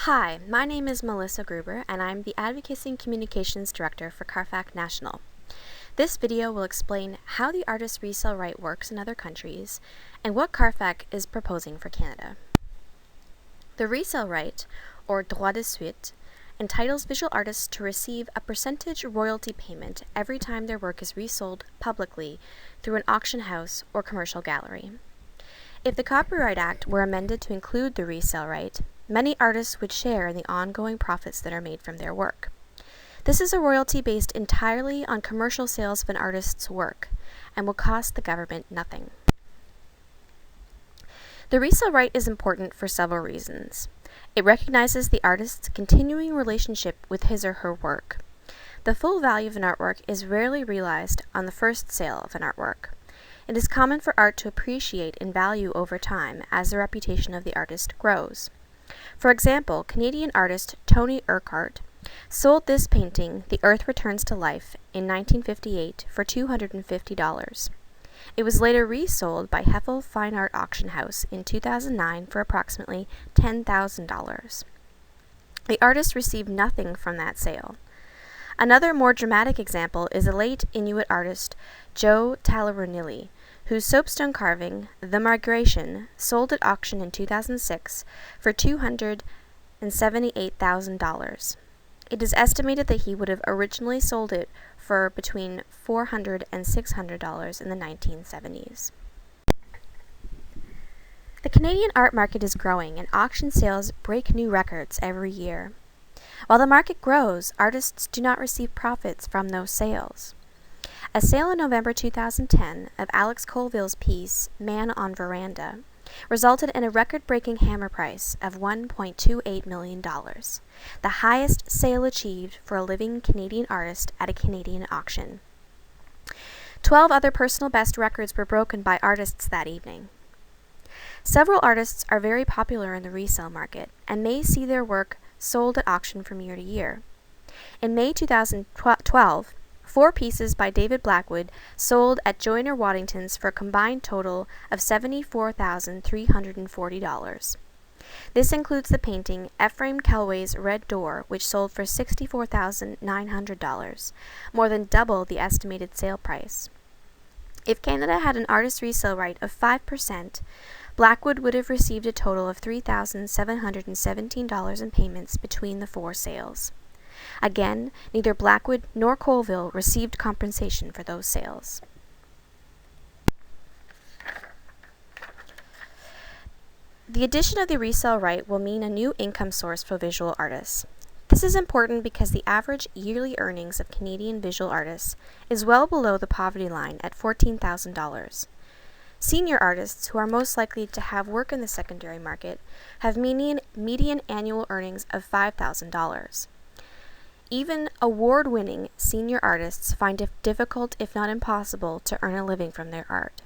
Hi, my name is Melissa Gruber, and I'm the Advocacy and Communications Director for CARFAC National. This video will explain how the artist resale right works in other countries and what CARFAC is proposing for Canada. The resale right, or droit de suite, entitles visual artists to receive a percentage royalty payment every time their work is resold publicly through an auction house or commercial gallery. If the Copyright Act were amended to include the resale right, many artists would share in the ongoing profits that are made from their work. This is a royalty based entirely on commercial sales of an artist's work and will cost the government nothing. The resale right is important for several reasons. It recognizes the artist's continuing relationship with his or her work. The full value of an artwork is rarely realized on the first sale of an artwork. It is common for art to appreciate in value over time as the reputation of the artist grows. For example, Canadian artist Tony Urquhart sold this painting, The Earth Returns to Life, in 1958 for $250. It was later resold by Hefel Fine Art Auction House in 2009 for approximately $10,000. The artist received nothing from that sale. Another more dramatic example is the late Inuit artist Joe Talarunili, whose soapstone carving, The Migration, sold at auction in 2006 for $278,000. It is estimated that he would have originally sold it for between $400 and $600 in the 1970s. The Canadian art market is growing, and auction sales break new records every year. While the market grows, artists do not receive profits from those sales. A sale in November 2010 of Alex Colville's piece, Man on Veranda, resulted in a record-breaking hammer price of $1.28 million, the highest sale achieved for a living Canadian artist at a Canadian auction. 12 other personal best records were broken by artists that evening. Several artists are very popular in the resale market and may see their work sold at auction from year to year. In May 2012, 4 pieces by David Blackwood sold at Joyner Waddington's for a combined total of $74,340. This includes the painting Ephraim Kelway's Red Door, which sold for $64,900, more than double the estimated sale price. If Canada had an artist resale right of 5%, Blackwood would have received a total of $3,717 in payments between the 4 sales. Again, neither Blackwood nor Colville received compensation for those sales. The addition of the resale right will mean a new income source for visual artists. This is important because the average yearly earnings of Canadian visual artists is well below the poverty line at $14,000. Senior artists, who are most likely to have work in the secondary market, have median annual earnings of $5,000. Even award-winning senior artists find it difficult, if not impossible, to earn a living from their art.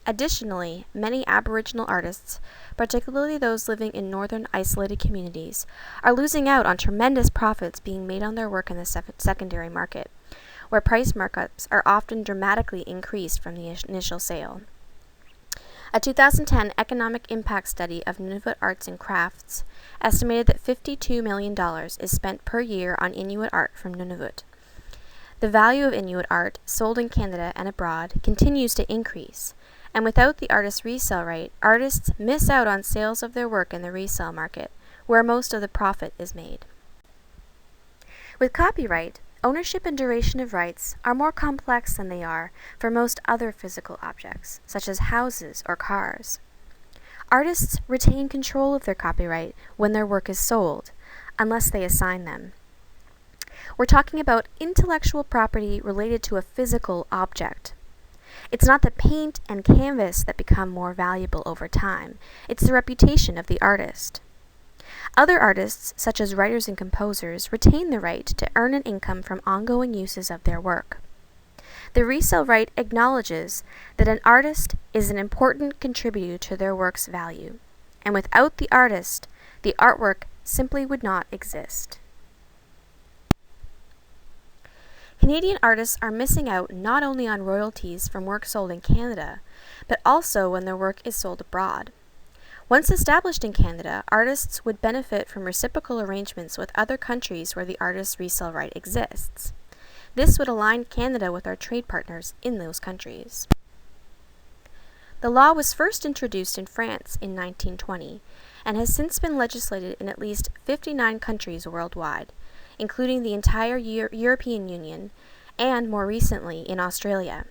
Additionally, many Aboriginal artists, particularly those living in northern isolated communities, are losing out on tremendous profits being made on their work in the secondary market, where price markups are often dramatically increased from the initial sale. A 2010 economic impact study of Nunavut arts and crafts estimated that $52 million is spent per year on Inuit art from Nunavut. The value of Inuit art, sold in Canada and abroad, continues to increase, and without the artist's resale right, artists miss out on sales of their work in the resale market, where most of the profit is made. With copyright, ownership and duration of rights are more complex than they are for most other physical objects, such as houses or cars. Artists retain control of their copyright when their work is sold, unless they assign them. We're talking about intellectual property related to a physical object. It's not the paint and canvas that become more valuable over time, it's the reputation of the artist. Other artists, such as writers and composers, retain the right to earn an income from ongoing uses of their work. The resale right acknowledges that an artist is an important contributor to their work's value, and without the artist, the artwork simply would not exist. Canadian artists are missing out not only on royalties from work sold in Canada, but also when their work is sold abroad. Once established in Canada, artists would benefit from reciprocal arrangements with other countries where the artist's resale right exists. This would align Canada with our trade partners in those countries. The law was first introduced in France in 1920 and has since been legislated in at least 59 countries worldwide, including the entire European Union and, more recently, in Australia.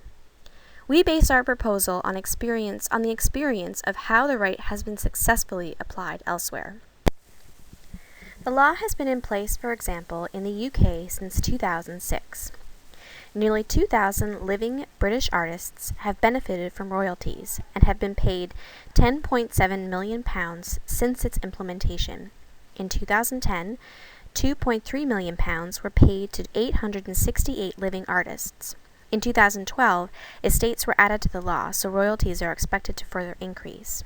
We base our proposal on the experience of how the right has been successfully applied elsewhere. The law has been in place, for example, in the UK since 2006. Nearly 2,000 living British artists have benefited from royalties and have been paid £10.7 million since its implementation. In 2010, £2.3 million were paid to 868 living artists. In 2012, estates were added to the law, so royalties are expected to further increase.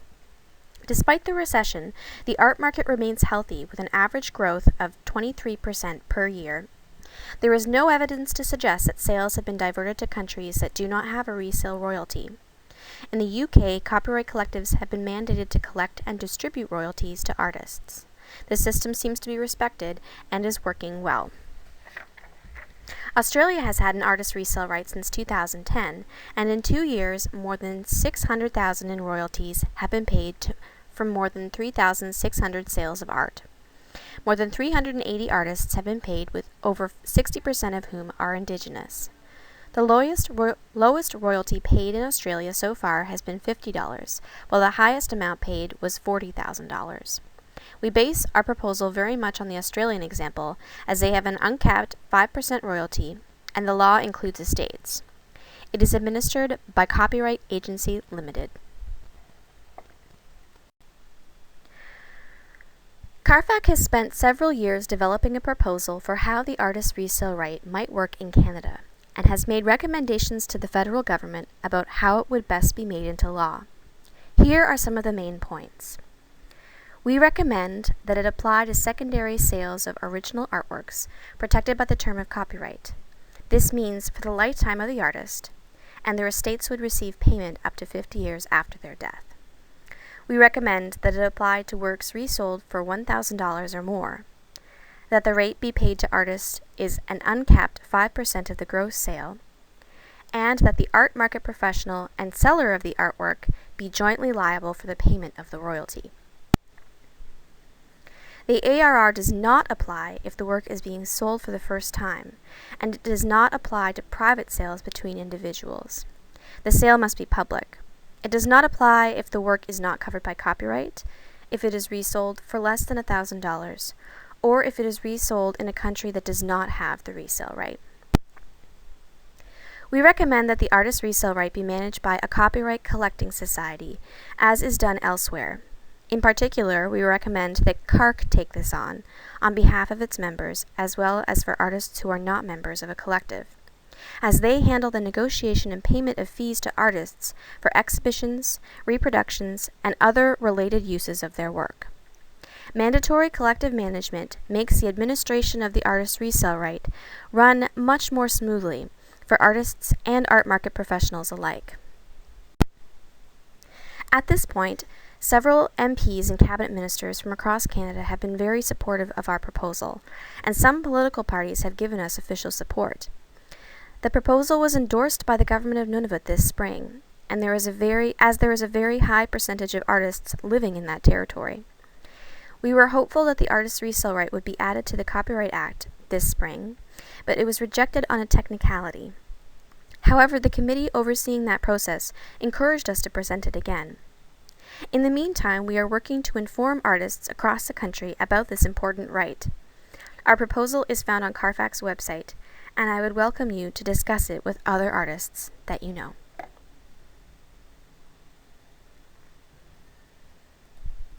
Despite the recession, the art market remains healthy with an average growth of 23% per year. There is no evidence to suggest that sales have been diverted to countries that do not have a resale royalty. In the UK, copyright collectives have been mandated to collect and distribute royalties to artists. The system seems to be respected and is working well. Australia has had an artist resale right since 2010, and in 2 years, more than $600,000 in royalties have been paid from more than 3,600 sales of art. More than 380 artists have been paid, with over 60% of whom are Indigenous. The lowest royalty paid in Australia so far has been $50, while the highest amount paid was $40,000. We base our proposal very much on the Australian example, as they have an uncapped 5% royalty, and the law includes estates. It is administered by Copyright Agency Limited. CARFAC has spent several years developing a proposal for how the artist's resale right might work in Canada, and has made recommendations to the federal government about how it would best be made into law. Here are some of the main points. We recommend that it apply to secondary sales of original artworks protected by the term of copyright. This means for the lifetime of the artist, and their estates would receive payment up to 50 years after their death. We recommend that it apply to works resold for $1,000 or more, that the rate be paid to artists is an uncapped 5% of the gross sale, and that the art market professional and seller of the artwork be jointly liable for the payment of the royalty. The ARR does not apply if the work is being sold for the first time, and it does not apply to private sales between individuals. The sale must be public. It does not apply if the work is not covered by copyright, if it is resold for less than $1,000, or if it is resold in a country that does not have the resale right. We recommend that the artist's resale right be managed by a copyright collecting society, as is done elsewhere. In particular, we recommend that CARFAC take this on behalf of its members, as well as for artists who are not members of a collective, as they handle the negotiation and payment of fees to artists for exhibitions, reproductions, and other related uses of their work. Mandatory collective management makes the administration of the artist's resale right run much more smoothly for artists and art market professionals alike. At this point, several MPs and cabinet ministers from across Canada have been very supportive of our proposal, and some political parties have given us official support. The proposal was endorsed by the government of Nunavut this spring, and there is a very high percentage of artists living in that territory. We were hopeful that the artist's resale right would be added to the Copyright Act this spring, but it was rejected on a technicality. However, the committee overseeing that process encouraged us to present it again. In the meantime, we are working to inform artists across the country about this important right. Our proposal is found on CARFAC's website, and I would welcome you to discuss it with other artists that you know.